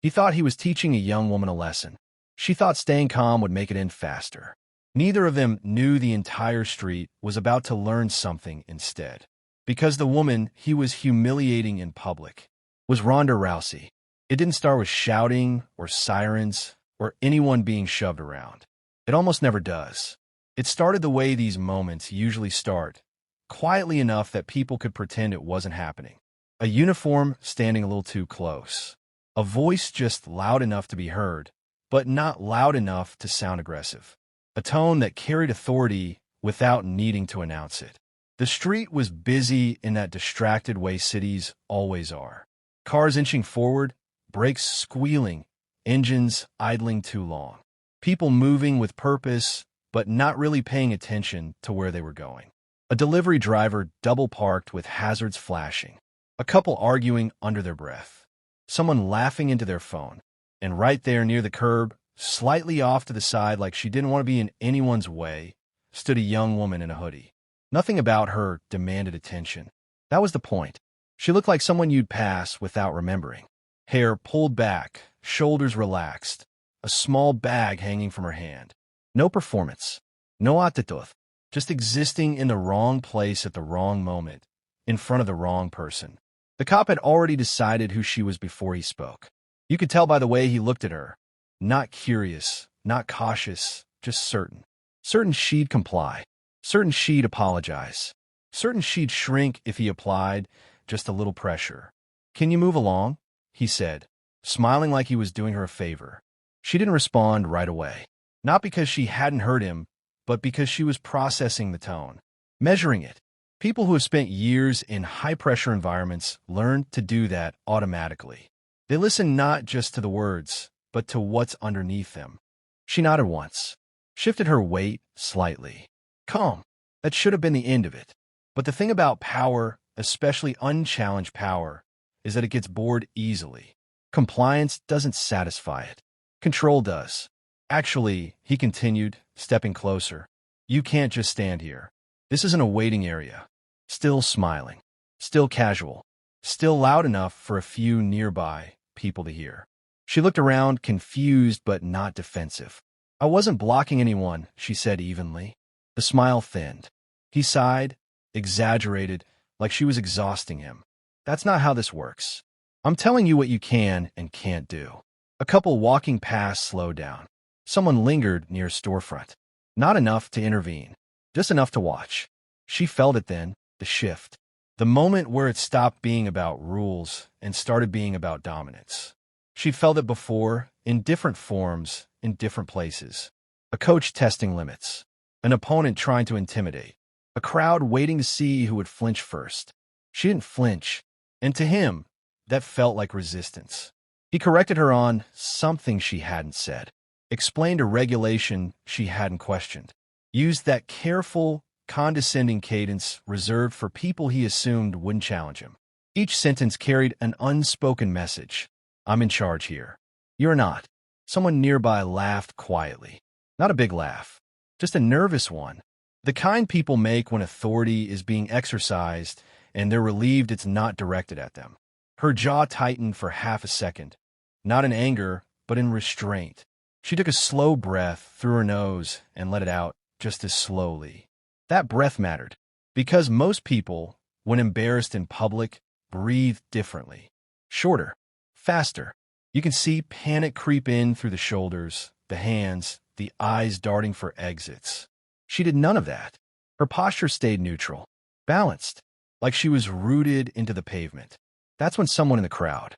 He thought he was teaching a young woman a lesson. She thought staying calm would make it end faster. Neither of them knew the entire street was about to learn something instead. Because the woman he was humiliating in public was Ronda Rousey. It didn't start with shouting or sirens or anyone being shoved around. It almost never does. It started the way these moments usually start, quietly enough that people could pretend it wasn't happening. A uniform standing a little too close. A voice just loud enough to be heard, but not loud enough to sound aggressive. A tone that carried authority without needing to announce it. The street was busy in that distracted way cities always are. Cars inching forward, brakes squealing, engines idling too long. People moving with purpose, but not really paying attention to where they were going. A delivery driver double-parked with hazards flashing. A couple arguing under their breath. Someone laughing into their phone. And right there near the curb, slightly off to the side like she didn't want to be in anyone's way, stood a young woman in a hoodie. Nothing about her demanded attention. That was the point. She looked like someone you'd pass without remembering. Hair pulled back, shoulders relaxed, a small bag hanging from her hand. No performance. No attitude. Just existing in the wrong place at the wrong moment, in front of the wrong person. The cop had already decided who she was before he spoke. You could tell by the way he looked at her. Not curious, not cautious, just certain. Certain she'd comply. Certain she'd apologize. Certain she'd shrink if he applied just a little pressure. "Can you move along?" he said, smiling like he was doing her a favor. She didn't respond right away. Not because she hadn't heard him, but because she was processing the tone, measuring it. People who have spent years in high-pressure environments learn to do that automatically. They listen not just to the words, but to what's underneath them. She nodded once, shifted her weight slightly. Calm. That should have been the end of it. But the thing about power, especially unchallenged power, is that it gets bored easily. Compliance doesn't satisfy it. Control does. Actually, he continued, stepping closer, you can't just stand here. This isn't a waiting area. Still smiling. Still casual. Still loud enough for a few nearby people to hear. She looked around, confused but not defensive. I wasn't blocking anyone, she said evenly. The smile thinned. He sighed, exaggerated, like she was exhausting him. That's not how this works. I'm telling you what you can and can't do. A couple walking past slowed down. Someone lingered near a storefront. Not enough to intervene, just enough to watch. She felt it then, the shift. The moment where it stopped being about rules and started being about dominance. She'd felt it before, in different forms, in different places. A coach testing limits. An opponent trying to intimidate. A crowd waiting to see who would flinch first. She didn't flinch, and to him, that felt like resistance. He corrected her on something she hadn't said. Explained a regulation she hadn't questioned. Used that careful, condescending cadence reserved for people he assumed wouldn't challenge him. Each sentence carried an unspoken message. I'm in charge here. You're not. Someone nearby laughed quietly. Not a big laugh. Just a nervous one. The kind people make when authority is being exercised and they're relieved it's not directed at them. Her jaw tightened for half a second. Not in anger, but in restraint. She took a slow breath through her nose and let it out just as slowly. That breath mattered, because most people, when embarrassed in public, breathe differently. Shorter, faster. You can see panic creep in through the shoulders, the hands, the eyes darting for exits. She did none of that. Her posture stayed neutral, balanced, like she was rooted into the pavement. That's when someone in the crowd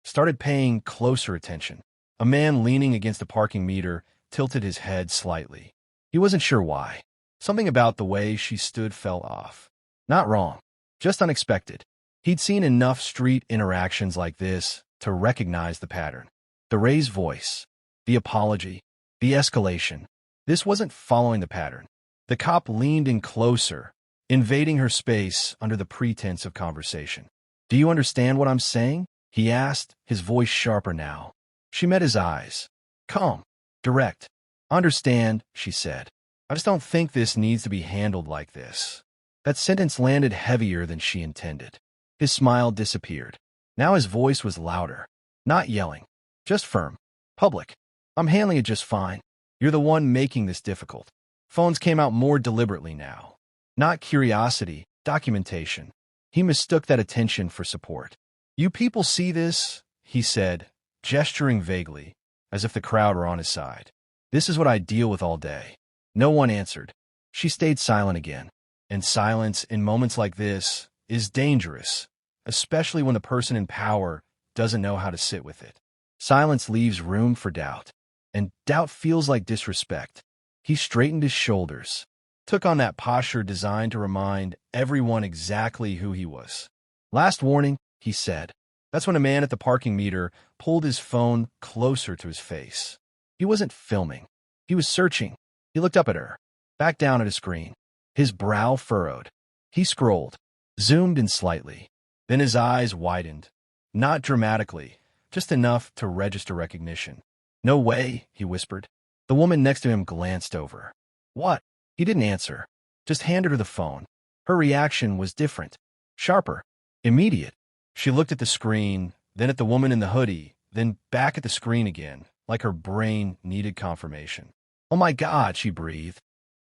started paying closer attention. A man leaning against a parking meter tilted his head slightly. He wasn't sure why. Something about the way she stood fell off. Not wrong, just unexpected. He'd seen enough street interactions like this to recognize the pattern. The raised voice, the apology, the escalation. This wasn't following the pattern. The cop leaned in closer, invading her space under the pretense of conversation. Do you understand what I'm saying? He asked, his voice sharper now. She met his eyes. Calm, direct. Understand, she said. I just don't think this needs to be handled like this. That sentence landed heavier than she intended. His smile disappeared. Now his voice was louder. Not yelling. Just firm. Public. I'm handling it just fine. You're the one making this difficult. Phones came out more deliberately now. Not curiosity, documentation. He mistook that attention for support. You people see this? He said, gesturing vaguely, as if the crowd were on his side. This is what I deal with all day. No one answered. She stayed silent again. And silence in moments like this is dangerous, especially when the person in power doesn't know how to sit with it. Silence leaves room for doubt, and doubt feels like disrespect. He straightened his shoulders, took on that posture designed to remind everyone exactly who he was. Last warning, he said. That's when a man at the parking meter pulled his phone closer to his face. He wasn't filming. He was searching. He looked up at her, back down at his screen. His brow furrowed. He scrolled, zoomed in slightly. Then his eyes widened. Not dramatically, just enough to register recognition. No way, he whispered. The woman next to him glanced over. What? He didn't answer. Just handed her the phone. Her reaction was different. Sharper. Immediate. She looked at the screen, then at the woman in the hoodie, then back at the screen again, like her brain needed confirmation. Oh my God, she breathed.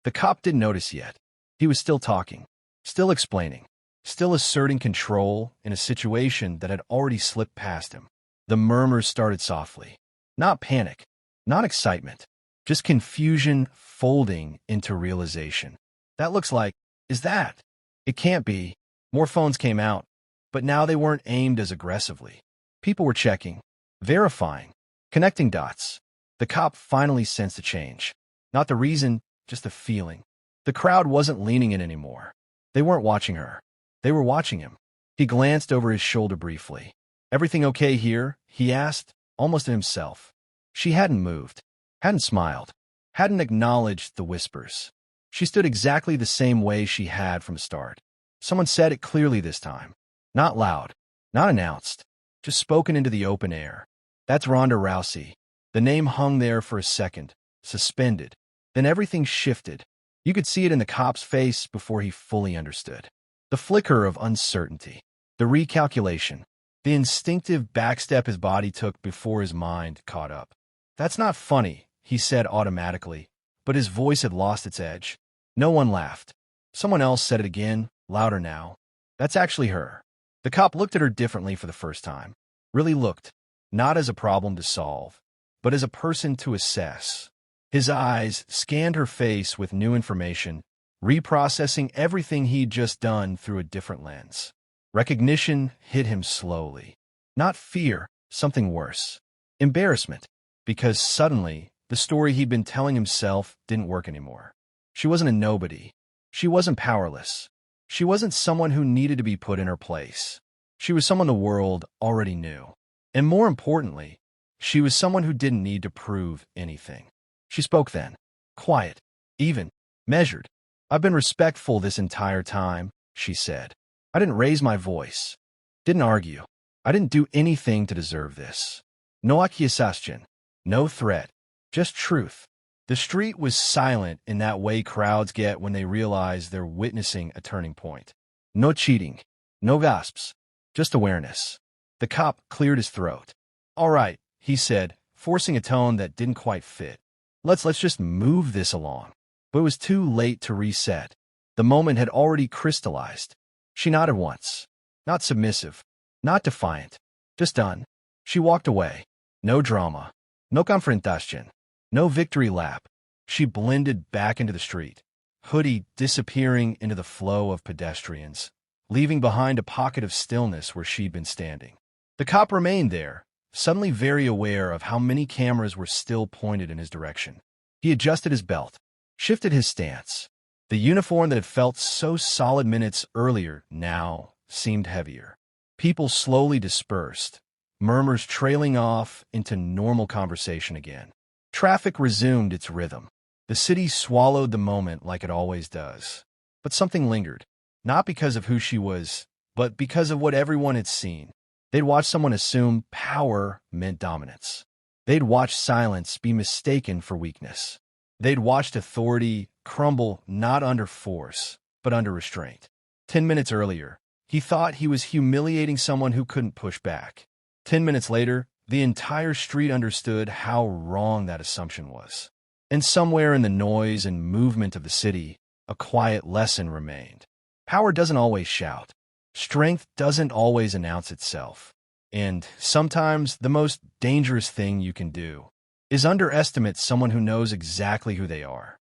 The cop didn't notice yet. He was still talking, still explaining, still asserting control in a situation that had already slipped past him. The murmurs started softly. Not panic, not excitement, just confusion folding into realization. That looks like, is that? It can't be. More phones came out, but now they weren't aimed as aggressively. People were checking, verifying, connecting dots. The cop finally sensed a change. Not the reason, just the feeling. The crowd wasn't leaning in anymore. They weren't watching her. They were watching him. He glanced over his shoulder briefly. Everything okay here? He asked, almost to himself. She hadn't moved, hadn't smiled, hadn't acknowledged the whispers. She stood exactly the same way she had from the start. Someone said it clearly this time. Not loud, not announced, just spoken into the open air. That's Ronda Rousey. The name hung there for a second, suspended. Then everything shifted. You could see it in the cop's face before he fully understood. The flicker of uncertainty, the recalculation, the instinctive backstep his body took before his mind caught up. That's not funny, he said automatically, but his voice had lost its edge. No one laughed. Someone else said it again, louder now. That's actually her. The cop looked at her differently for the first time. Really looked, not as a problem to solve, but as a person to assess. His eyes scanned her face with new information, reprocessing everything he'd just done through a different lens. Recognition hit him slowly. Not fear, something worse. Embarrassment, because suddenly the story he'd been telling himself didn't work anymore. She wasn't a nobody. She wasn't powerless. She wasn't someone who needed to be put in her place. She was someone the world already knew. And more importantly, she was someone who didn't need to prove anything. She spoke then, quiet, even, measured. I've been respectful this entire time, she said. I didn't raise my voice. Didn't argue. I didn't do anything to deserve this. No accusation. No threat. Just truth. The street was silent in that way crowds get when they realize they're witnessing a turning point. No cheating. No gasps. Just awareness. The cop cleared his throat. All right, he said, forcing a tone that didn't quite fit. Let's just move this along. But it was too late to reset. The moment had already crystallized. She nodded once. Not submissive. Not defiant. Just done. She walked away. No drama. No confrontation. No victory lap. She blended back into the street, hoodie disappearing into the flow of pedestrians, leaving behind a pocket of stillness where she'd been standing. The cop remained there, suddenly very aware of how many cameras were still pointed in his direction. He adjusted his belt, shifted his stance. The uniform that had felt so solid minutes earlier now seemed heavier. People slowly dispersed, murmurs trailing off into normal conversation again. Traffic resumed its rhythm. The city swallowed the moment like it always does. But something lingered, not because of who she was, but because of what everyone had seen. They'd watched someone assume power meant dominance. They'd watched silence be mistaken for weakness. They'd watched authority crumble not under force, but under restraint. 10 minutes earlier, he thought he was humiliating someone who couldn't push back. 10 minutes later, The entire street understood how wrong that assumption was. And somewhere in the noise and movement of the city, a quiet lesson remained. Power doesn't always shout. Strength doesn't always announce itself. And sometimes the most dangerous thing you can do is underestimate someone who knows exactly who they are.